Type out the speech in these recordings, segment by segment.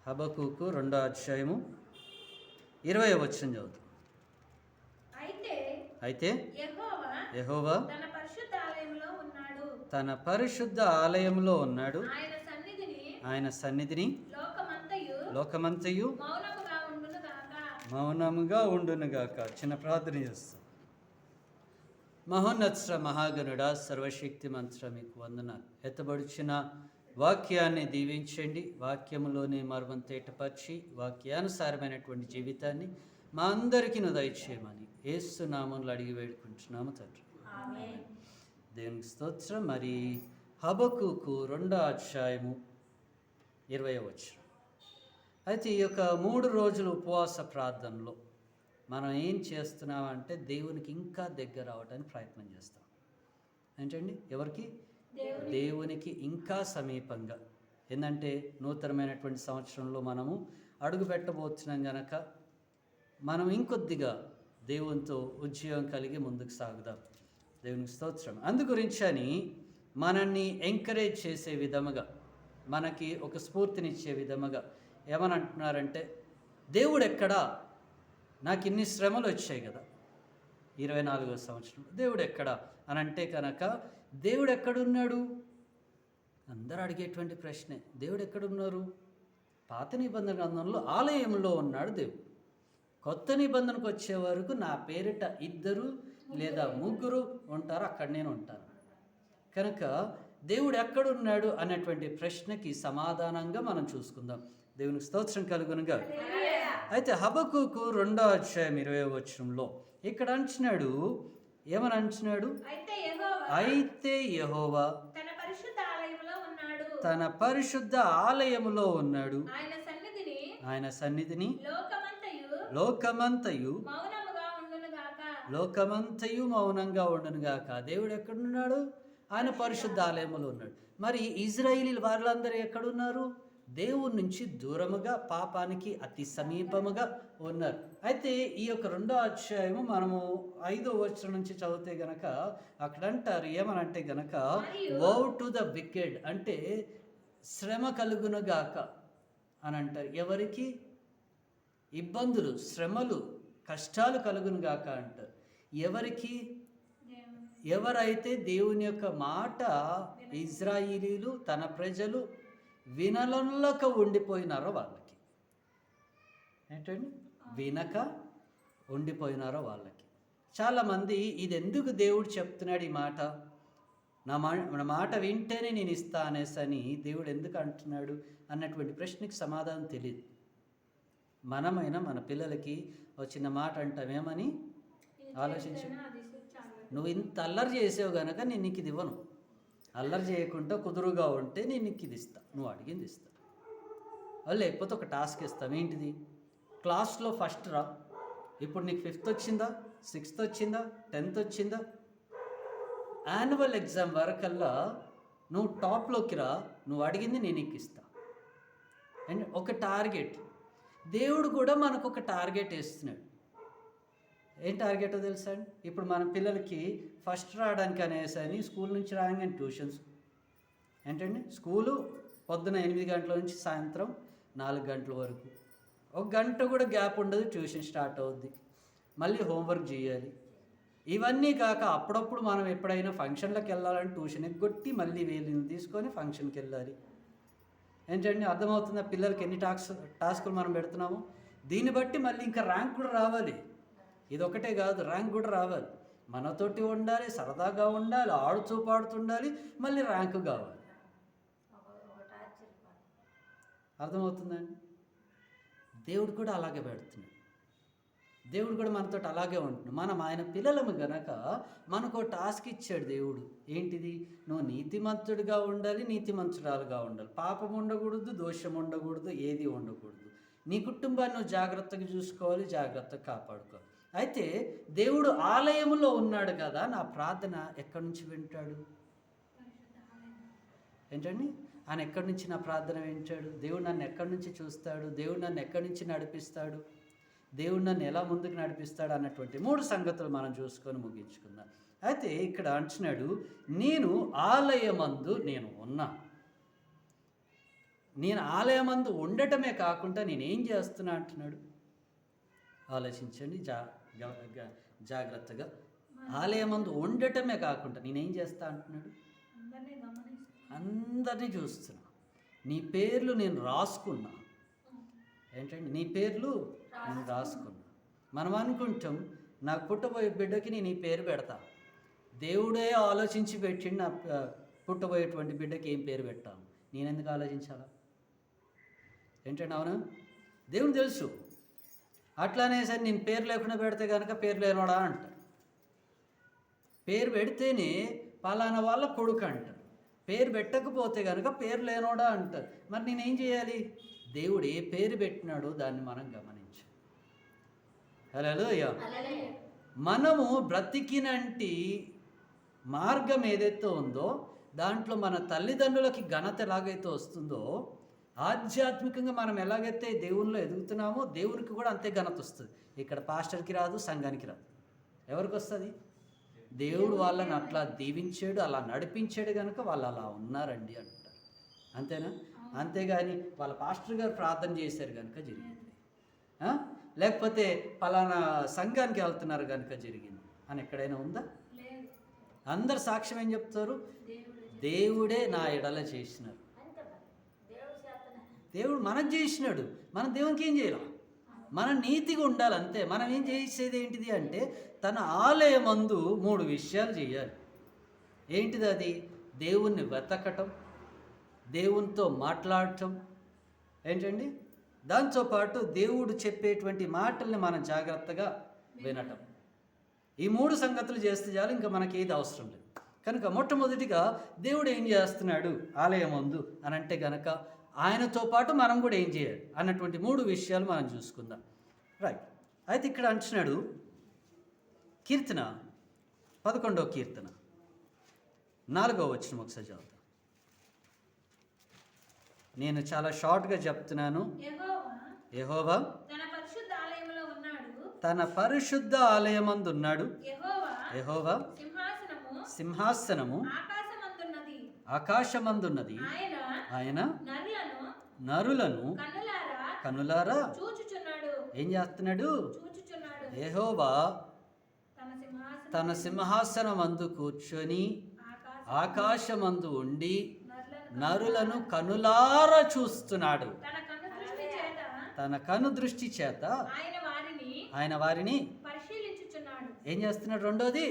హబక్కూకు 2వ అధ్యాయము 20వ వచనం చదువుతాం. అయితే యెహోవా తన పరిశుద్ధ ఆలయంలో ఉన్నాడు. ఆయన సన్నిధిని లోకమంతయు మౌనముగా ఉండునుగాక. చిన్న ప్రార్థన చేస్తాం. మహోన్నత మహాగణుడా, సర్వశక్తి మంత్ర మీకు వందనాలు. ఎత్తబడుచిన వాక్యాన్ని దీవించండి. వాక్యములోనే మర్మం తేటపరిచి వాక్యానుసారమైనటువంటి జీవితాన్ని మా అందరికీ దయచేయమని యేసు నామములో అడిగి వేడుకుంటున్నాము తండ్రి. దేవునికి స్తోత్రం. మరి హబక్కూకు 2వ అధ్యాయము 20వ వచనం. అయితే ఈ యొక్క 3 రోజుల ఉపవాస ప్రార్థనలో మనం ఏం చేస్తున్నామంటే దేవునికి ఇంకా దగ్గర అవడానికి ప్రయత్నం చేస్తాం. ఏంటండి? ఎవరికి? దేవునికి ఇంకా సమీపంగా. ఏంటంటే నూతనమైనటువంటి సంవత్సరంలో మనము అడుగు పెట్టబోతున్నాం గనక మనం ఇంకొద్దిగా దేవునితో ఉద్యోగం కలిగి ముందుకు సాగుదాం. దేవునికి స్తోత్రం. అందుగురించి అని మనల్ని ఎంకరేజ్ చేసే విధముగా, మనకి ఒక స్ఫూర్తినిచ్చే విధముగా ఏమని అంటున్నారంటే, దేవుడు ఎక్కడా? నాకు ఇన్ని శ్రమలు వచ్చాయి కదా 24వ సంవత్సరం, దేవుడు ఎక్కడా అని అంటే కనుక దేవుడు ఎక్కడున్నాడు? అందరూ అడిగేటువంటి ప్రశ్నే. దేవుడు ఎక్కడున్నారు? పాత నిబంధన గ్రంథంలో ఆలయంలో ఉన్నాడు దేవుడు. కొత్త నిబంధనకు వచ్చే వరకు నా పేరిట 2 లేదా 3 ఉంటారు, అక్కడ నేను ఉంటాను. కనుక దేవుడు ఎక్కడున్నాడు అనేటువంటి ప్రశ్నకి సమాధానంగా మనం చూసుకుందాం. దేవునికి స్తోత్రం కలుగునుగా. అయితే హబక్కూకు 2వ అధ్యాయం 20వ వచనంలో ఇక్కడ అంటున్నాడు, ఏమని అంటున్నాడు? అయితే యెహోవా తన పరిశుద్ధ ఆలయములో ఉన్నాడు. ఆయన సన్నిధిని లోకమంతయు మౌనంగా ఉండునుగాక. దేవుడు ఎక్కడున్నాడు? ఆయన పరిశుద్ధ ఆలయములో ఉన్నాడు. మరి ఇజ్రాయేలీలు వాళ్ళందరూ ఎక్కడున్నారు? దేవుడి నుంచి దూరముగా, పాపానికి అతి సమీపముగా ఉన్నారు. అయితే ఈ యొక్క 2వ అధ్యాయము మనము 5వ వచనం నుంచి చదివితే గనక అక్కడ అంటారు, ఏమనంటే గనక వో టు ద వికెడ్, అంటే శ్రమ కలుగునుగాక అని అంటారు. ఎవరికి? ఇబ్బందులు, శ్రమలు, కష్టాలు కలుగునుగాక అంటారు. ఎవరికి? ఎవరైతే దేవుని యొక్క మాట ఇజ్రాయేలీలు తన ప్రజలు వినలక ఉండిపోయినారో వాళ్ళకి. ఏంటండి? వినక ఉండిపోయినారో వాళ్ళకి. చాలామంది ఇది ఎందుకు దేవుడు చెప్తున్నాడు ఈ మాట, నా మాట వింటేనే నేను ఇస్తా అనేసని దేవుడు ఎందుకు అంటున్నాడు అన్నటువంటి ప్రశ్నకి సమాధానం తెలియదు. మనమైనా మన పిల్లలకి చిన్న మాట అంటామేమని ఆలోచించు. నువ్వు ఇంత అల్లరి చేసావు కనుక నేను నీకు ఇది ఇవ్వను, అల్లరి చేయకుండా కుదురుగా ఉంటే నేను నీకు ఇది ఇస్తా, నువ్వు అడిగింది ఇస్తా. లేకపోతే ఒక టాస్క్ ఇస్తాం. ఏంటిది? క్లాస్లో ఫస్ట్ రా. ఇప్పుడు నీకు 5th వచ్చిందా, 6th వచ్చిందా, 10th వచ్చిందా, యాన్యువల్ ఎగ్జామ్ వరకల్లా నువ్వు టాప్లోకి రా, నువ్వు అడిగింది నేను నీకు ఇస్తా. అండ్ ఒక టార్గెట్. దేవుడు కూడా మనకు ఒక టార్గెట్ వేస్తున్నాడు. ఏం టార్గెటో తెలుసా అండి? ఇప్పుడు మన పిల్లలకి ఫస్ట్ రావడానికి అనేసి స్కూల్ నుంచి రాగానే ట్యూషన్స్. ఏంటండి? స్కూలు పొద్దున 8 గంటల నుంచి సాయంత్రం 4 గంటల వరకు, 1 గంట కూడా గ్యాప్ ఉండదు, ట్యూషన్ స్టార్ట్ అవుద్ది, మళ్ళీ హోంవర్క్ చేయాలి. ఇవన్నీ కాక అప్పుడప్పుడు మనం ఎప్పుడైనా ఫంక్షన్లకు వెళ్ళాలని ట్యూషన్ ఎగ్గొట్టి మళ్ళీ వీళ్ళని తీసుకొని ఫంక్షన్కి వెళ్ళాలి. ఏంటండి? అర్థమవుతుందా పిల్లలకి ఎన్ని టాస్కులు మనం పెడుతున్నాము? దీన్ని బట్టి మళ్ళీ ఇంకా ర్యాంక్ కూడా రావాలి. ఇది ఒకటే కాదు, ర్యాంక్ కూడా రావాలి. మనతోటి ఉండాలి, సరదాగా ఉండాలి, ఆడుతూ పాడుతుండాలి, మళ్ళీ ర్యాంకు కావాలి. అర్థమవుతుందండి? దేవుడు కూడా అలాగే పెడుతున్నాడు. దేవుడు కూడా మనతో అలాగే ఉంటున్నాడు. మనం ఆయన పిల్లలము గనక మనకు టాస్క్ ఇచ్చాడు దేవుడు. ఏంటిది? నువ్వు నీతిమంతుడిగా ఉండాలి, నీతిమంతురాలుగా ఉండాలి, పాపం ఉండకూడదు, దోషం ఉండకూడదు, ఏది ఉండకూడదు. నీ కుటుంబాన్ని నువ్వు జాగ్రత్తగా చూసుకోవాలి, జాగ్రత్తగా కాపాడుకోవాలి. అయితే దేవుడు ఆలయంలో ఉన్నాడు కదా, నా ప్రార్థన ఎక్కడి నుంచి వింటాడు? ఏంటండి? ఆయన ఎక్కడి నుంచి నా ప్రార్థన వింటాడు? దేవుడు నన్ను ఎక్కడి నుంచి చూస్తాడు? దేవుడు నన్ను ఎక్కడి నుంచి నడిపిస్తాడు? దేవుడు నన్ను ఎలా ముందుకు నడిపిస్తాడు అన్నటువంటి 3 సంగతులు మనం చూసుకొని ముగించుకుందాం. అయితే ఇక్కడ అంటున్నాడు, నేను ఆలయమందు నేను ఉన్నా. నేను ఆలయమందు ఉండటమే కాకుండా నేనేం చేస్తున్నా అంటున్నాడు. ఆలోచించండి జాగ్రత్తగా. ఆలయమందు ఉండటమే కాకుండా నేనేం చేస్తా అంటున్నాడు. అందరినీ చూస్తున్నా. నీ పేర్లు నేను రాసుకున్నా. ఏంటండి, నీ పేర్లు నేను రాసుకున్నా. మనం అనుకుంటాం నాకు పుట్టబోయే బిడ్డకి నేను ఈ పేరు పెడతా. దేవుడే ఆలోచించి పెట్టిండి నా పుట్టబోయేటువంటి బిడ్డకి ఏం పేరు పెట్టాను. నేను ఎందుకు ఆలోచించాలా? ఏంటండి, అవునా? దేవుని తెలుసు. అట్లానే సరే నేను పేరు లేకుండా పెడితే కనుక పేరు లేనోడా అంటారు. పేరు పెడితేనే పలానా వాళ్ళ కొడుకు అంటారు. పేరు పెట్టకపోతే కనుక పేరు లేనోడా అంటారు. మరి నేనేం చేయాలి? దేవుడు ఏ పేరు పెట్టినాడో దాన్ని మనం గమనించాలి. హల్లెలూయా. మనము బ్రతికినంటి మార్గం ఏదైతే ఉందో దాంట్లో మన తల్లిదండ్రులకి ఘనత ఎలాగైతే వస్తుందో, ఆధ్యాత్మికంగా మనం ఎలాగైతే దేవునిలో ఎదుగుతున్నామో దేవునికి కూడా అంతే ఘనత వస్తుంది. ఇక్కడ పాస్టర్కి రాదు, సంఘానికి రాదు. ఎవరికి వస్తుంది? దేవుడు వాళ్ళని అట్లా దీవించాడు, అలా నడిపించాడు కనుక వాళ్ళు అలా ఉన్నారండి అంటారు. అంతేనా? అంతేగాని వాళ్ళ పాస్టర్ గారు ప్రార్థన చేశారు కనుక జరిగింది, లేకపోతే పలానా సంఘానికి వెళ్తున్నారు కనుక జరిగింది అని ఎక్కడైనా ఉందా? అందరు సాక్ష్యం ఏం చెప్తారు? దేవుడే నా ఎడల చేసినారు. దేవుడు మనం చేసినాడు. మనం దేవునికి ఏం చేయాలి? మనం నీతిగా ఉండాలి అంతే. మనం ఏం చేసేది ఏంటిది అంటే తన ఆలయమందు 3 విషయాలు చేయాలి. ఏంటిది అది? దేవుణ్ణి వెతకటం, దేవునితో మాట్లాడటం, ఏంటండి, దాంతోపాటు దేవుడు చెప్పేటువంటి మాటల్ని మనం జాగ్రత్తగా వినటం. ఈ 3 సంగతులు చేస్తే చాలు, ఇంకా మనకి ఏది అవసరం లేదు. కనుక మొట్టమొదటిగా దేవుడు ఏం చేస్తున్నాడు ఆలయమందు అని అంటే గనక ఆయనతో పాటు మనం కూడా ఏం చేయాలి అన్నటువంటి 3 విషయాలు మనం చూసుకుందాం. రైట్. అయితే ఇక్కడ అంటున్నాడు కీర్తన 11వ కీర్తన 4వ వచనం ఒకసారి చదువుతాం. నేను చాలా షార్ట్గా చెప్తున్నాను. యెహోవా తన పరిశుద్ధ ఆలయమందు ఉన్నాడు. యెహోవా సింహాసనము ఆకాశమందున్నది. ఆయన నరులను కనులారా ఏం చేస్తున్నాడు? యెహోవా తన సింహాసనమందు కూర్చొని ఆకాశమందు ఉండి నరులను కనులారా చూస్తున్నాడు. తన కను దృష్టి చేత ఆయన వారిని ఏం చేస్తున్నాడు? రెండోది,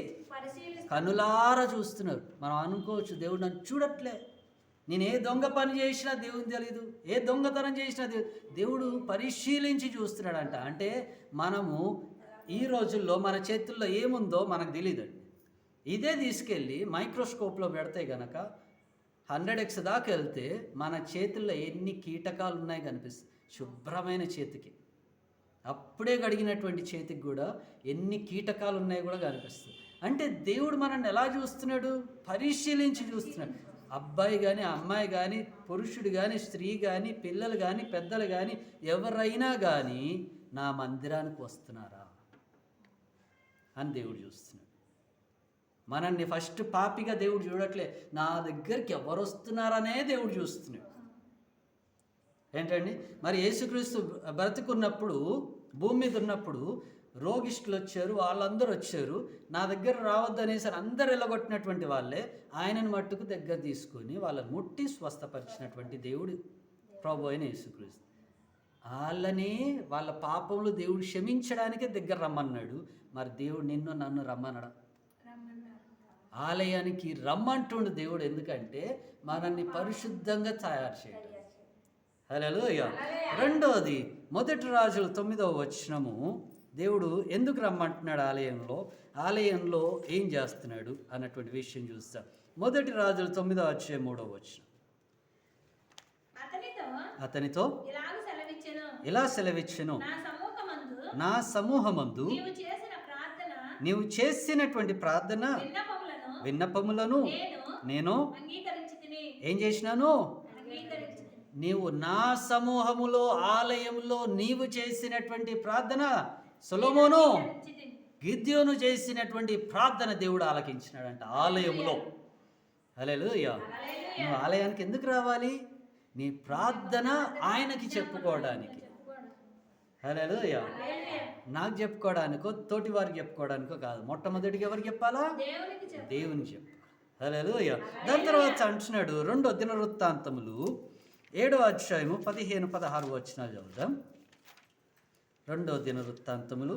కనులారా చూస్తున్నారు. మనం అనుకోవచ్చు దేవుడు నన్ను చూడట్లే, నేను ఏ దొంగ పని చేసినా దేవుని తెలీదు, ఏ దొంగతనం చేసినా దేవుడు పరిశీలించి చూస్తున్నాడంట. అంటే మనము ఈ రోజుల్లో మన చేతుల్లో ఏముందో మనకు తెలియదండి. ఇదే తీసుకెళ్ళి మైక్రోస్కోప్లో పెడితే గనక 100x దాకా వెళ్తే మన చేతుల్లో ఎన్ని కీటకాలు ఉన్నాయో కనిపిస్తుంది. శుభ్రమైన చేతికి, అప్పుడే కడిగినటువంటి చేతికి కూడా ఎన్ని కీటకాలు ఉన్నాయో కూడా కనిపిస్తుంది. అంటే దేవుడు మనల్ని ఎలా చూస్తున్నాడు? పరిశీలించి చూస్తున్నాడు. అబ్బాయి కానీ అమ్మాయి కానీ పురుషుడు కానీ స్త్రీ కానీ పిల్లలు కానీ పెద్దలు కానీ ఎవరైనా కానీ నా మందిరానికి వస్తున్నారా అని దేవుడు చూస్తున్నాడు. మనల్ని ఫస్ట్ పాపిగా దేవుడు చూడట్లే, నా దగ్గరికి ఎవరు వస్తున్నారనే దేవుడు చూస్తున్నాడు. ఏంటండి, మరి యేసుక్రీస్తు బ్రతికున్నప్పుడు భూమి మీద ఉన్నప్పుడు రోగిష్ఠులు వచ్చారు, వాళ్ళందరూ వచ్చారు. నా దగ్గర రావద్దు అనేసి అందరు వెళ్ళగొట్టినటువంటి వాళ్ళే ఆయనను మట్టుకు దగ్గర తీసుకొని వాళ్ళని ముట్టి స్వస్థపరిచినటువంటి దేవుడు ప్రభు అయిన యేసుక్రీస్తు. వాళ్ళని వాళ్ళ పాపములు దేవుడు క్షమించడానికే దగ్గర రమ్మన్నాడు. మరి దేవుడు నిన్ను నన్ను రమ్మన్నాడా? ఆలయానికి రమ్మంటుండు దేవుడు. ఎందుకంటే మనల్ని పరిశుద్ధంగా తయారు చేయడం. హల్లెలూయా. రెండోది, 1 రాజులు 9వ వచనము దేవుడు ఎందుకు రమ్మంటున్నాడు ఆలయంలో ఏం చేస్తున్నాడు అన్నటువంటి విషయం చూస్తాం. 1 రాజులు 9వ అధ్యాయం 3వ వచనం. అతనితో ఇలా సెలవిచ్చెను, నా సమూహమందు నీవు చేసినటువంటి ప్రార్థన విన్నపములను నేను ఏం చేసినాను? నీవు నా సమూహములో ఆలయంలో నీవు చేసినటువంటి ప్రార్థన, సొలొమోను గిద్యోను చేసినటువంటి ప్రార్థన దేవుడు ఆలకించినాడంట ఆలయములో. హల్లెలూయా. నువ్వు ఆలయానికి ఎందుకు రావాలి? నీ ప్రార్థన ఆయనకి చెప్పుకోవడానికి. హల్లెలూయా. నాకు చెప్పుకోవడానికో తోటి వారికి చెప్పుకోవడానికో కాదు, మొట్టమొదటిగా ఎవరికి చెప్పాలా? దేవుని చెప్పు. హల్లెలూయా. దాని తర్వాత అంటున్నాడు 2 దినవృత్తాంతములు 7వ అధ్యాయము 15-16 వచనాలు చదువుదాం. 2 దినవృత్తాంతములు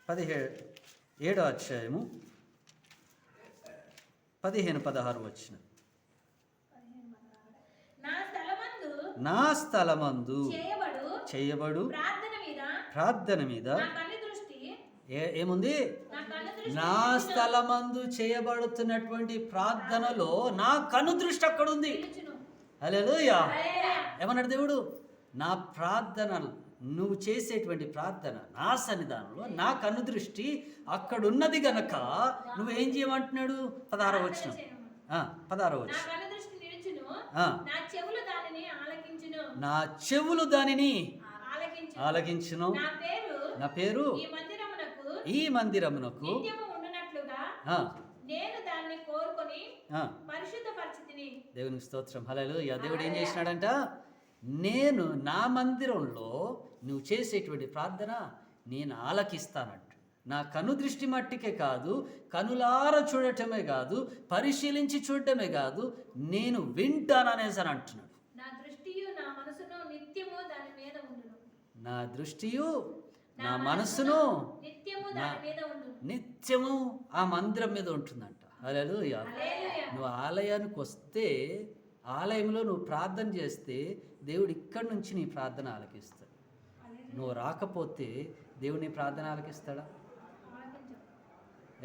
7వ అధ్యాయము 15-16 వచనం. నా స్థలమందు చేయబడు ప్రార్థన మీద ఏముంది? నా స్థలమందు చేయబడుతున్నటువంటి ప్రార్థనలో నా కనుదృష్టి అక్కడ ఉంది. హల్లెలూయా. ఏమన్నాడు దేవుడు? నా ప్రార్థన, నువ్వు చేసేటువంటి ప్రార్థన నా సన్నిధానంలో నా కనుదృష్టి అక్కడున్నది గనక నువ్వేం చేయమంటున్నాడు? 16వ వచనం. 16వ వచనం. నా చెవులు దానిని ఆలకించును. నా పేరు ఈ మందిరమునకు దేవునికి స్తోత్రం. హల్లెలూయా. దేవుడు ఏం చేసినాడంట? నేను నా మందిరంలో నువ్వు చేసేటువంటి ప్రార్థన నేను ఆలకిస్తానంట. నా కనుదృష్టి మట్టికే కాదు, కనులార చూడటమే కాదు, పరిశీలించి చూడటమే కాదు, నేను వింటాననేసి అని అంటున్నాడు. నా దృష్టియు నా మనసును నిత్యము ఆ మందిరం మీద ఉంటుందంట. హల్లెలూయా. నువ్వు ఆలయానికి వస్తే, ఆలయంలో నువ్వు ప్రార్థన చేస్తే దేవుడు ఇక్కడి నుంచి నీ ప్రార్థన ఆలకిస్తాడు. నువ్వు రాకపోతే దేవుడు నీ ప్రార్థన ఆలకిస్తాడా?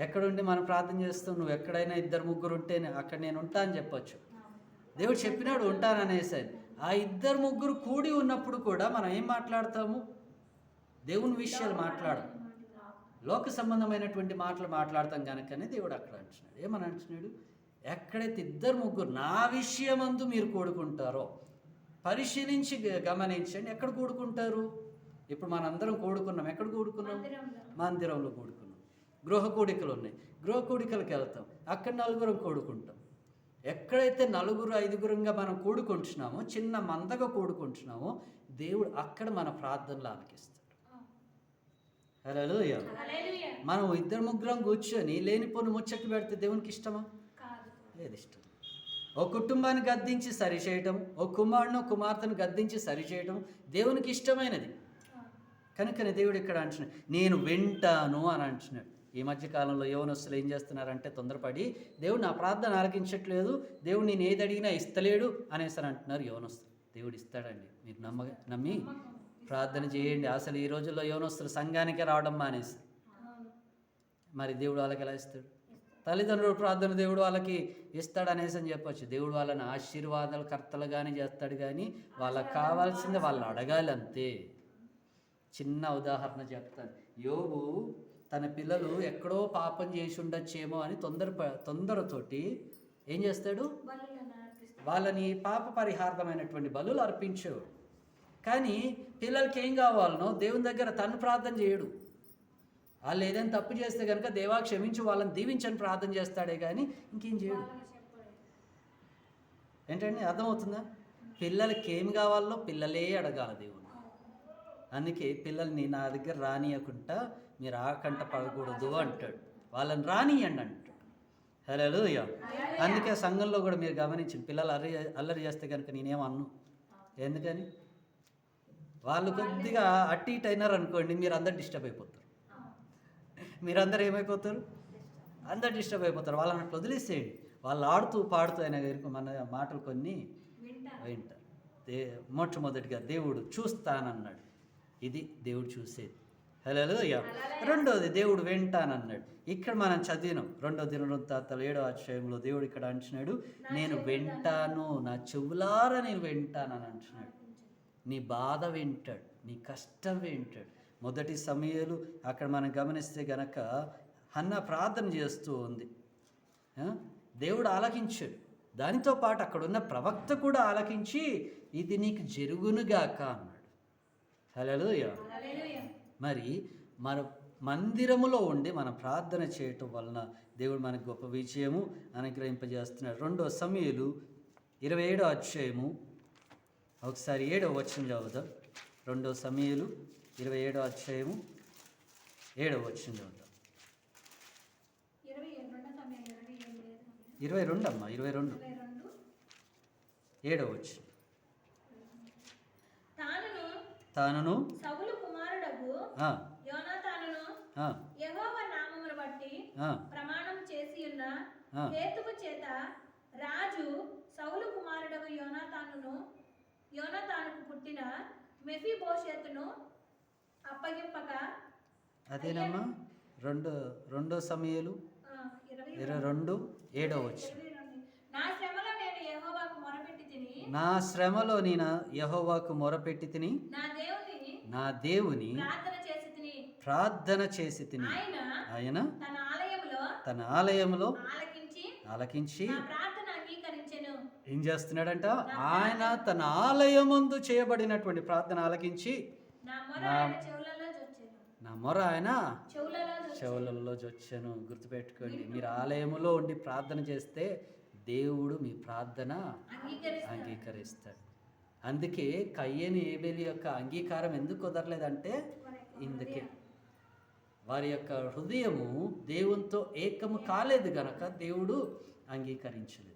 ఎక్కడుండి మనం ప్రార్థన చేస్తాం? నువ్వు ఎక్కడైనా 2-3 ఉంటే అక్కడ నేను ఉంటా అని చెప్పొచ్చు. దేవుడు చెప్పినాడు ఉంటాననేసి. ఆ 2-3 కూడి ఉన్నప్పుడు కూడా మనం ఏం మాట్లాడతాము? దేవుని విషయాలు మాట్లాడము, లోక సంబంధమైనటువంటి మాటలు మాట్లాడతాం కనుకనే దేవుడు అక్కడ అంటున్నాడు. ఏమని అంటున్నాడు? ఎక్కడైతే 2-3 నా విషయమందు మీరు కూడుకుంటారో పరిశీలించి గమనించండి. ఎక్కడ కూడుకుంటారు? ఇప్పుడు మనందరం కూడుకున్నాం. ఎక్కడ కూడుకున్నాం? మందిరంలో కూడుకున్నాం. గృహ కూడికలు ఉన్నాయి, గృహ కూడికలకు వెళ్తాం, అక్కడ 4 కూడుకుంటాం. ఎక్కడైతే 4-5 మనం కూడుకుంటున్నామో, చిన్న మందగా కూడుకుంటున్నామో, దేవుడు అక్కడ మన ప్రార్థనలు ఆలకిస్తాడు. హల్లెలూయా. మనం 2-3 కూర్చొని లేనిపోని ముచ్చట్లు పెడితే దేవునికి ఇష్టమా? లేదు, ఇష్టం. ఓ కుటుంబాన్ని గద్దించి సరిచేయటం, ఓ కుమారుని కుమార్తెను గద్దించి సరిచేయటం దేవునికి ఇష్టమైనది. కనుకనే దేవుడు ఇక్కడ అంటున్నాడు నేను వింటాను అని అంటున్నాడు. ఈ మధ్యకాలంలో యవనస్తులు ఏం చేస్తున్నారంటే తొందరపడి దేవుడు నా ప్రార్థన ఆలకించట్లేదు, దేవుడు నేను ఏది అడిగినా ఇస్తలేడు అనేసి అని అంటున్నారు యవనస్తులు. దేవుడు ఇస్తాడండి, మీరు నమ్మి ప్రార్థన చేయండి. అసలు ఈ రోజుల్లో యవనస్తులు సంఘానికే రావడం మానేసి, మరి దేవుడు వాళ్ళకి ఎలా ఇస్తాడు? తల్లిదండ్రుల ప్రార్థన దేవుడు వాళ్ళకి ఇస్తాడనేసి అని చెప్పచ్చు. దేవుడు వాళ్ళని ఆశీర్వాదాల కర్తలుగానే చేస్తాడు, కానీ వాళ్ళకి కావాల్సింది వాళ్ళు అడగాలి అంతే. చిన్న ఉదాహరణ చెప్తాను. యోబు తన పిల్లలు ఎక్కడో పాపం చేసి ఉండొచ్చేమో అని తొందరతోటి ఏం చేస్తాడు? వాళ్ళని పాప పరిహారమైనటువంటి బలులు అర్పించేవాడు. కానీ పిల్లలకి ఏం కావాలనో దేవుని దగ్గర తను ప్రార్థన చేయడు. వాళ్ళు ఏదైనా తప్పు చేస్తే కనుక దేవా క్షమించి వాళ్ళని దీవించని ప్రార్థన చేస్తాడే కానీ ఇంకేం చేయడు. ఏంటండి, అర్థమవుతుందా? పిల్లలకి ఏం కావాలో పిల్లలే అడగాలి దేవుడు. అందుకే పిల్లల్ని నా దగ్గర రానియకుండా మీరు ఆకంట పడకూడదు అంటాడు. వాళ్ళని రానియండి అంటాడు. హల్లెలూయా. అందుకే సంఘంలో కూడా మీరు గమనించండి, పిల్లలు అల్లరి చేస్తే కనుక నేనేమన్ను. ఎందుకని? వాళ్ళు కొద్దిగా అటు ఇటు అయినారు అనుకోండి, మీరు అందరు డిస్టర్బ్ అయిపోతారు. మీరందరూ ఏమైపోతారు? అందరు డిస్టర్బ్ అయిపోతారు. వాళ్ళని అట్లా వదిలేసేయండి. వాళ్ళు ఆడుతూ పాడుతూ అయినా మన మాటలు కొన్ని వింటారు. మొట్టమొదటిగా దేవుడు చూస్తానన్నాడు. ఇది దేవుడు చూసేది. హల్లెలూయా. రెండోది దేవుడు వింటానన్నాడు. ఇక్కడ మనం చదివినాం 2 దినవృత్తాంతాలు 7వ అధ్యాయంలో దేవుడు ఇక్కడ అంటున్నాడు నేను వింటాను, నా చెవులారా నేను వింటానని అంటున్నాడు. నీ బాధ వింటాడు, నీ కష్టం వింటాడు. మొదటి సమయాలు అక్కడ మనం గమనిస్తే గనక హన్న ప్రార్థన చేస్తూ ఉంది, దేవుడు ఆలకించాడు. దానితో పాటు అక్కడున్న ప్రవక్త కూడా ఆలకించి ఇది నీకు జరుగునుగాక అన్నాడు. హల్లెలూయా. మరి మన మందిరములో ఉండి మనం ప్రార్థన చేయటం వలన దేవుడు మనకు గొప్ప విజయము అనుగ్రహింపజేస్తున్నాడు. 2 సమూయేలు 27వ అధ్యాయము ఒకసారి 7వ వచనం చదువుదాం. 2 సమూయేలు 27వ అధ్యాయము 7వ వచనం చదువుదాం. 22 అమ్మా, 22 7వ వచనం. తానును సౌలు కుమారుడగు యోనాతానును యెహోవా నామమును బట్టి ప్రమాణం చేసి ఉన్న హేతువు చేత రాజు సౌలు కుమారుడగు యోనాతానుకు పుట్టిన మెఫీబోషెతును అప్పగింపక. అదేనమ్మా 2 సమూయేలు 22 7వ వచనం. నా శ్రమలో నేను యెహోవాకు మొరపెట్టి తిని నా దేవుని ప్రార్థన చేసి తిని ఆయన తన ఆలయంలో ఆలకించి ఏం చేస్తున్నాడంట? ఆయన తన ఆలయమందు చేయబడినటువంటి ప్రార్థన ఆలకించి నా మొర ఆయన చెవులలో జొచ్చాను. గుర్తుపెట్టుకోండి, మీరు ఆలయములో ఉండి ప్రార్థన చేస్తే దేవుడు మీ ప్రార్థన అంగీకరిస్తాడు. అందుకే కయ్యను ఏబేలు యొక్క అంగీకారం ఎందుకు కుదరలేదంటే ఇందుకే వారి యొక్క హృదయము దేవునితో ఏకము కాలేదు గనక దేవుడు అంగీకరించలేదు.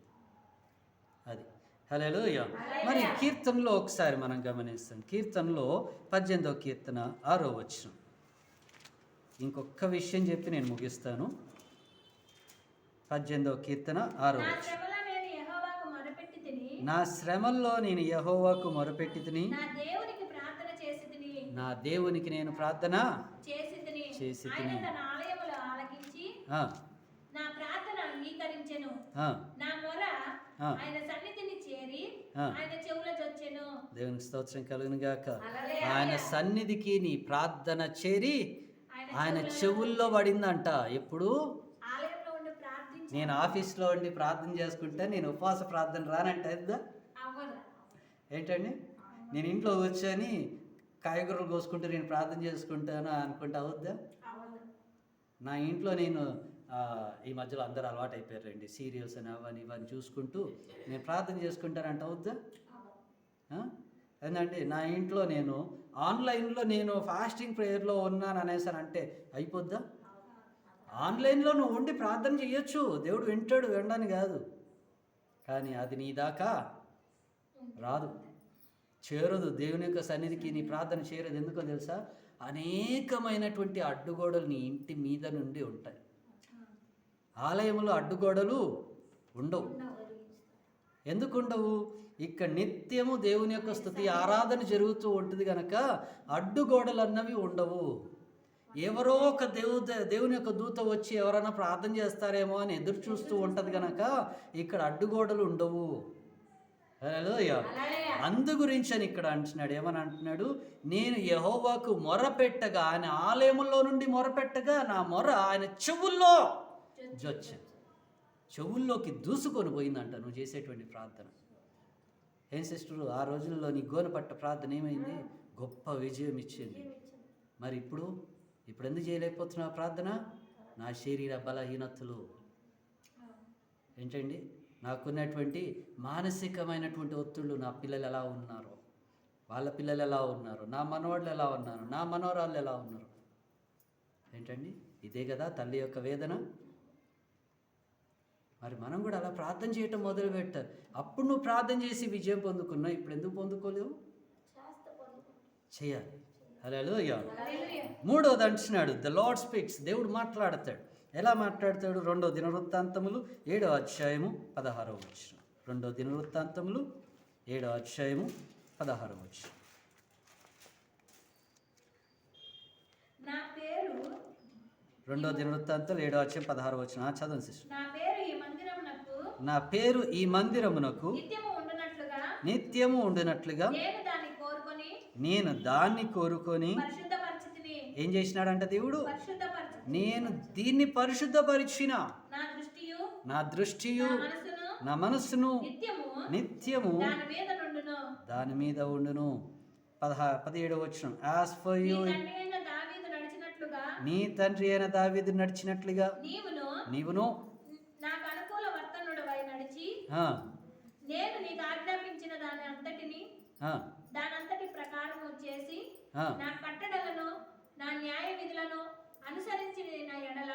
అది హల్లెలూయా. మరి కీర్తనలో ఒకసారి మనం గమనిస్తాం. కీర్తనలో 18వ కీర్తన 6వ వచనం. ఇంకొక విషయం చెప్పి నేను ముగిస్తాను. 18వ కీర్తన 6వ వచనం. నా శ్రమల్లో నేను యెహోవాకు మొరపెట్టి తిని నా దేవునికి నేను ప్రార్థన చేసి తిని దేవునికి స్తోత్రం కలుగును గాక. ఆయన సన్నిధికి నీ ప్రార్థన చేరి ఆయన చెవుల్లో పడిందంట. ఎప్పుడు? నేను ఆఫీస్లో ఉండి ప్రార్థన చేసుకుంటే నేను ఉపవాస ప్రార్థన రానంటే ఏంటండి? నేను ఇంట్లో కూర్చొని కాయగూరలు కోసుకుంటూ నేను ప్రార్థన చేసుకుంటాను అనుకుంటే అవుద్దా? నా ఇంట్లో నేను ఈ మధ్యలో అందరూ అలవాటు అయిపోయారండి, సీరియల్స్ అని అవన్నీ ఇవన్నీ చూసుకుంటూ నేను ప్రార్థన చేసుకుంటానంటే అవుద్దా? ఏంటంటే నా ఇంట్లో నేను ఆన్లైన్లో నేను ఫాస్టింగ్ ప్రేయర్లో ఉన్నాను అనేసానంటే అయిపోద్దా? ఆన్లైన్లో నువ్వు ఉండి ప్రార్థన చేయొచ్చు, దేవుడు వింటాడు, వినడానికి కాదు. కానీ అది నీ దాకా రాదు, చేరదు. దేవుని యొక్క సన్నిధికి నీ ప్రార్థన చేరదు. ఎందుకో తెలుసా? అనేకమైనటువంటి అడ్డుగోడలు నీ ఇంటి మీద నుండి ఉంటాయి. ఆలయంలో అడ్డుగోడలు ఉండవు. ఎందుకు ఉండవు? ఇక్కడ నిత్యము దేవుని యొక్క స్తుతి ఆరాధన జరుగుతూ ఉంటుంది కనుక అడ్డుగోడలు అన్నవి ఉండవు. ఎవరో ఒక దేవుని యొక్క దూత వచ్చి ఎవరైనా ప్రార్థన చేస్తారేమో అని ఎదురు చూస్తూ ఉంటుంది కనుక ఇక్కడ అడ్డుగోడలు ఉండవు. హల్లెలూయా. అందు గురించి అని ఇక్కడ అంటున్నాడు. ఏమని అంటున్నాడు? నేను యెహోవాకు మొరపెట్టగా, ఆయన ఆలయంలో నుండి మొరపెట్టగా నా మొర ఆయన చెవుల్లో జొచ్చింది. చెవుల్లోకి దూసుకొని పోయిందంట నువ్వు చేసేటువంటి ప్రార్థన. ఏం సిస్టరు, ఆ రోజుల్లో నీ గోనపట్ట ప్రార్థన ఏమైంది? గొప్ప విజయం ఇచ్చింది. మరి ఇప్పుడు ఎందుకు చేయలేకపోతున్నావు ప్రార్థన? నా శరీర బలహీనతలు ఏంటండి, నాకున్నటువంటి మానసికమైనటువంటి ఒత్తిళ్ళు, నా పిల్లలు ఎలా ఉన్నారు, వాళ్ళ పిల్లలు ఎలా ఉన్నారు, నా మనవాళ్ళు ఎలా ఉన్నారు, నా మనవరాళ్ళు ఎలా ఉన్నారు. ఏంటండి, ఇదే కదా తల్లి యొక్క వేదన. మరి మనం కూడా అలా ప్రార్థన చేయటం మొదలు పెట్టారు. అప్పుడు నువ్వు ప్రార్థన చేసి విజయం పొందుకున్నావు, ఇప్పుడు ఎందుకు పొందుకోలేవు? చేయాలి. హల్లెలూయా. మూడోది అంటున్నాడు, ద లార్డ్ స్పీక్స్. దేవుడు మాట్లాడతాడు. ఎలా మాట్లాడతాడు? 2వ దినవృత్తాంతములు 7వ అధ్యాయము 16వ వచనం. 2వ దినవృత్తాంతములు 7వ అధ్యాయము 16వ వచనం. రెండో దినవృత్తాంతాలు 7వ అధ్యాయం 16వ వచనం. చదవండి సిస్టర్. నా పేరు ఈ మందిరమునకు నిత్యము ఉండునట్లుగా నేను దాన్ని కోరుకొని ఏం చేసినాడంట దేవుడు? నేను దీన్ని పరిశుద్ధపరిచిన నా దృష్టియు నా మనస్సును నిత్యము దాని మీద ఉండును. 17వ వచనం. యాజ్ ఫర్ యు, నీ తండ్రి అయిన దావీదు నడిచినట్లుగా నీవును నాకు అనుకూల వర్తనుడవై నడిచి నేను నీకు దానంతటి ప్రకారము చేసి ఆ, నా కట్టడలను నా న్యాయ విధులను అనుసరించిన ఎడల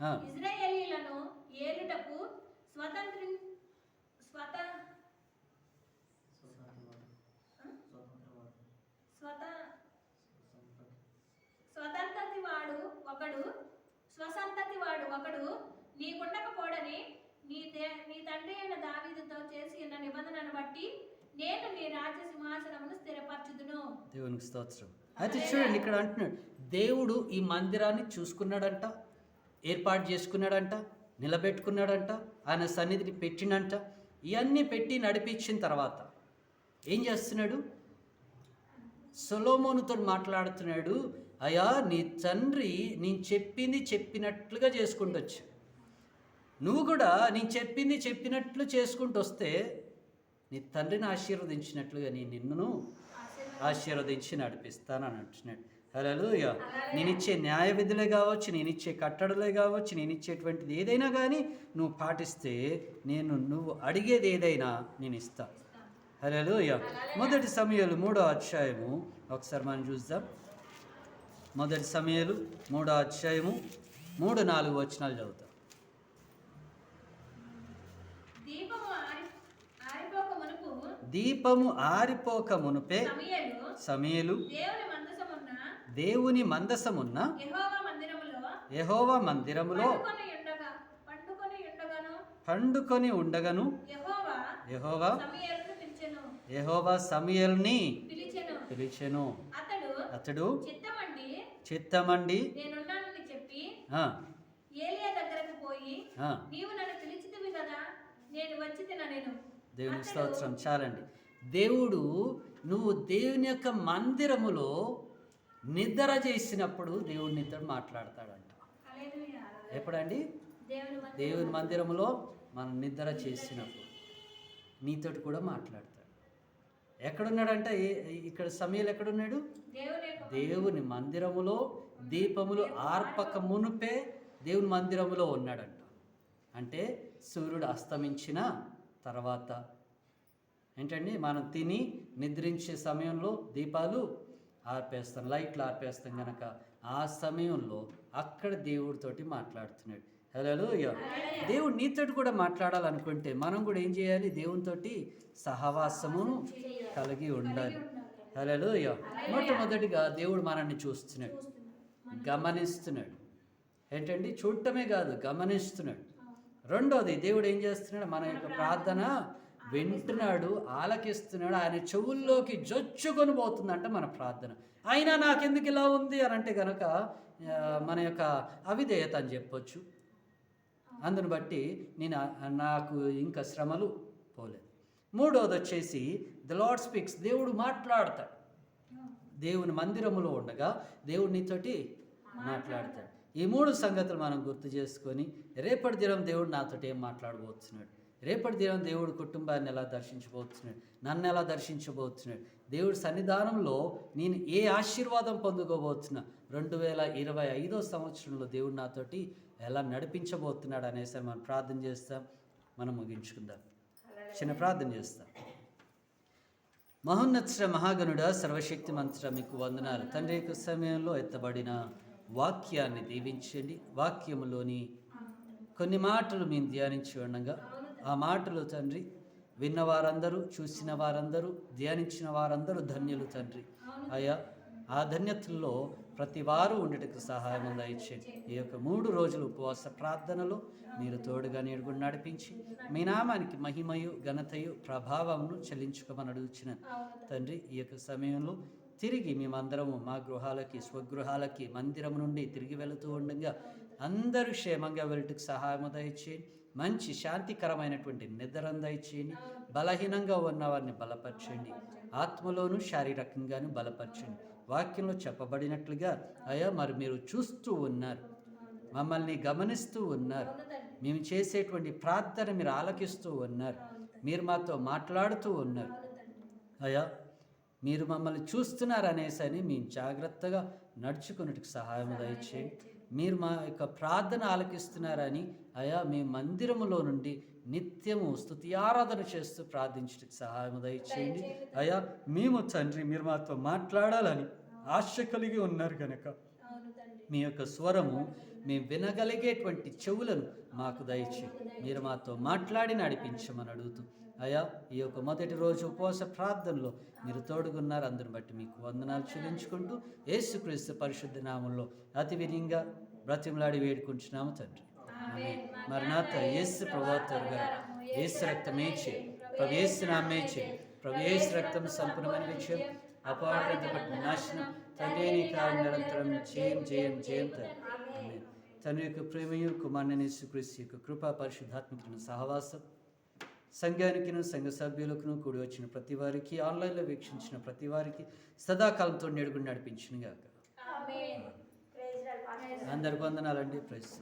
ఆ. ఇశ్రాయేలీయులను ఏలుటకు స్వతంత్రతి వాడు ఒకడు నీకుండకపోడని నీ తండ్రి అయిన దావీదుతో చేసి ఉన్న నిబంధనను బట్టి నేను నీ రాజ్య సింహాసనమును స్థిరపరచుదును. దేవునికి స్తోత్రం. అయితే చూడండి, ఇక్కడ అంటున్నాడు, దేవుడు ఈ మందిరాన్ని చూసుకున్నాడంట, ఏర్పాటు చేసుకున్నాడంట, నిలబెట్టుకున్నాడంట, ఆయన సన్నిధిని పెట్టినంట. ఇవన్నీ పెట్టి నడిపించిన తర్వాత ఏం చేస్తున్నాడు? సొలొమోనుతో మాట్లాడుతున్నాడు, అయ్యా నీ తండ్రి నేను చెప్పింది చెప్పినట్లుగా చేసుకుంటూ వచ్చా, నువ్వు కూడా నేను చెప్పింది చెప్పినట్లు చేసుకుంటూ వస్తే నీ తండ్రిని ఆశీర్వదించినట్లుగా నేను నిన్ను ఆశీర్వదించి నడిపిస్తానని అంటున్నాడు. హల్లెలూయా. నేను ఇచ్చే న్యాయ విధులే కావచ్చు, నేను ఇచ్చే కట్టడలే కావచ్చు, నేను ఇచ్చేటువంటిది ఏదైనా కానీ నువ్వు పాటిస్తే నువ్వు అడిగేది ఏదైనా నేను ఇస్తా. హల్లెలూయా. మొదటి సమూయేలు 3వ అధ్యాయము ఒకసారి మనం చూద్దాం. మొదటి సమూయేలు 3వ అధ్యాయము 3-4 వచనాలు చదువుతాం. దీపము ఆరిపోక మునుపే సమూయేలు దేవుని మందసమున్న యెహోవా మందిరములో పండుకొని ఉండగను యెహోవా సమూయేలుని పిలిచెను. అతడు చిత్తమండి దేవుని స్తోత్రం. చాలండి. దేవుడు నువ్వు దేవుని యొక్క మందిరములో నిద్ర చేసినప్పుడు దేవుడు నీతో మాట్లాడతాడంట. ఎప్పుడండి? దేవుని మందిరములో మనం నిద్ర చేసినప్పుడు నీతోటి కూడా మాట్లాడతాడు. ఎక్కడున్నాడంట? ఇక్కడ సమూయేలు ఎక్కడున్నాడు? దేవుని మందిరములో దీపములు ఆర్పక మునుపే దేవుని మందిరములో ఉన్నాడంట. అంటే సూర్యుడు అస్తమించిన తర్వాత ఏంటండి, మనం తిని నిద్రించే సమయంలో దీపాలు ఆర్పేస్తాం, లైట్లు ఆర్పేస్తాం కనుక ఆ సమయంలో అక్కడ దేవుడితోటి మాట్లాడుతున్నాడు. హల్లెలూయా. దేవుడు నీతోటి కూడా మాట్లాడాలనుకుంటే మనం కూడా ఏం చేయాలి? దేవునితోటి సహవాసమును కలిగి ఉండాలి. హల్లెలూయా. మొట్టమొదటిగా దేవుడు మనల్ని చూస్తున్నాడు, గమనిస్తున్నాడు. ఏంటండి, చూడటమే కాదు, గమనిస్తున్నాడు. రెండోది, దేవుడు ఏం చేస్తున్నాడు? మన యొక్క ప్రార్థన వింటున్నాడు, ఆలకిస్తున్నాడు. ఆయన చెవుల్లోకి జొచ్చుకొని పోతుందంట మన ప్రార్థన. అయినా నాకెందుకు ఇలా ఉంది అని అంటే కనుక మన యొక్క అవిధేయత అని చెప్పొచ్చు. అందుని బట్టి నాకు ఇంకా శ్రమలు పోలేదు. మూడోది వచ్చేసి ద లార్డ్ స్పీక్స్. దేవుడు మాట్లాడతాడు. దేవుని మందిరములో ఉండగా దేవుడు నీతోటి మాట్లాడతాడు. ఈ 3 సంగతులు మనం గుర్తు చేసుకొని రేపటి దినం దేవుడు నాతోటి ఏం మాట్లాడబోతున్నాడు, రేపటి దినం దేవుడు కుటుంబాన్ని ఎలా దర్శించబోతున్నాడు, నన్ను ఎలా దర్శించబోతున్నాడు, దేవుడి సన్నిధానంలో నేను ఏ ఆశీర్వాదం పొందుకోబోతున్నా, 2025వ సంవత్సరంలో దేవుడు నాతోటి ఎలా నడిపించబోతున్నాడు అనేసి మనం ప్రార్థన చేస్తాం. మనం ముగించుకుందాం. చిన్న ప్రార్థన చేస్తాం. మహోన్నత మహాగణుడ సర్వశక్తి మంత్ర మీకు వందనాలు తండ్రి. యొక్క సమయంలో ఎత్తబడిన వాక్యాన్ని దీవించండి. వాక్యములోని కొన్ని మాటలు మేము ధ్యానించి ఉండగా ఆ మాటలు తండ్రి విన్న వారందరూ, చూసిన వారందరూ, ధ్యానించిన వారందరూ ధన్యులు తండ్రి. అయ్యా, ఆ ధన్యతల్లో ప్రతి వారు ఉండేటకు సహాయం దయచేయండి. ఈ యొక్క 3 రోజులు ఉపవాస ప్రార్థనలో మీరు తోడుగా నీడుగుని నడిపించి మీ నామానికి మహిమయు ఘనతయు ప్రభావమును చెల్లించుకోమని అడుగుచిన తండ్రి, ఈ యొక్క సమయంలో తిరిగి మేమందరము మా గృహాలకి, స్వగృహాలకి, మందిరం నుండి తిరిగి వెళుతూ ఉండగా అందరూ క్షేమంగా వెళ్ళటకు సహాయం దయచేయండి. మంచి శాంతికరమైనటువంటి నిద్ర దయచేయండి. బలహీనంగా ఉన్న వారిని బలపరచండి, ఆత్మలోను శారీరకంగాను బలపరచండి. వాక్యంలో చెప్పబడినట్లుగా అయ్యా మరి మీరు చూస్తూ ఉన్నారు, మమ్మల్ని గమనిస్తూ ఉన్నారు, మేము చేసేటువంటి ప్రార్థన మీరు ఆలకిస్తూ ఉన్నారు, మీరు మాతో మాట్లాడుతూ ఉన్నారు. అయ్యా మీరు మమ్మల్ని చూస్తున్నారు అనేసని మేము జాగ్రత్తగా నడుచుకున్నట్టుకు సహాయం దయచేయండి. మీరు మా యొక్క ప్రార్థన ఆలకిస్తున్నారని అయ్యా మీ మందిరములో నుండి నిత్యము స్తుతి ఆరాధన చేస్తూ ప్రార్థించడానికి సహాయం దయచేయండి. అయ్యా మేము తండ్రి మీరు మాతో మాట్లాడాలని ఆశ కలిగి ఉన్నారు కనుక అవును తండ్రి. మీ యొక్క స్వరము మేము వినగలిగేటువంటి చెవులను మాకు దయచేయండి. మీరు మాతో మాట్లాడి నడిపించమని అడుగుతూ అయ్యా ఈ యొక్క మొదటి రోజు ఉపవాస ప్రార్థనలో మీరు తోడుగున్నారు. అందుని బట్టి మీకు వందనాలు చెల్లించుకుంటూ యేసుక్రీస్తు పరిశుద్ధ నామంలో అతి వినయంగా బ్రతిమలాడి వేడుకుంటున్నాము తండ్రి. ఆమేన్. మరణాత యేసు ప్రభువారు గారు యేసు రక్తమే చేయి, ప్రభు యేసు నామే చేయి, ప్రభు యేసు రక్తం సంపూర్ణమైన విజయం, అపార్థపట్టిన నాశనం, తండ్రి నీ కార్యం నిరంతరం జయం జయం జయం తండ్రి. ఆమేన్. తండ్రి యొక్క ప్రేమయు కుమారుని యేసుక్రీస్తు యొక్క కృపా పరిశుద్ధాత్మకుని సహవాసం సంఘానికిను సంఘ సభ్యులకును కూడి వచ్చిన ప్రతి వారికి ఆన్లైన్లో వీక్షించిన ప్రతి వారికి సదాకాలంతో నేడుగుని నడిపించిన గాక. ఆమేన్. అందరికి వందనాలండి. ప్రైజ్.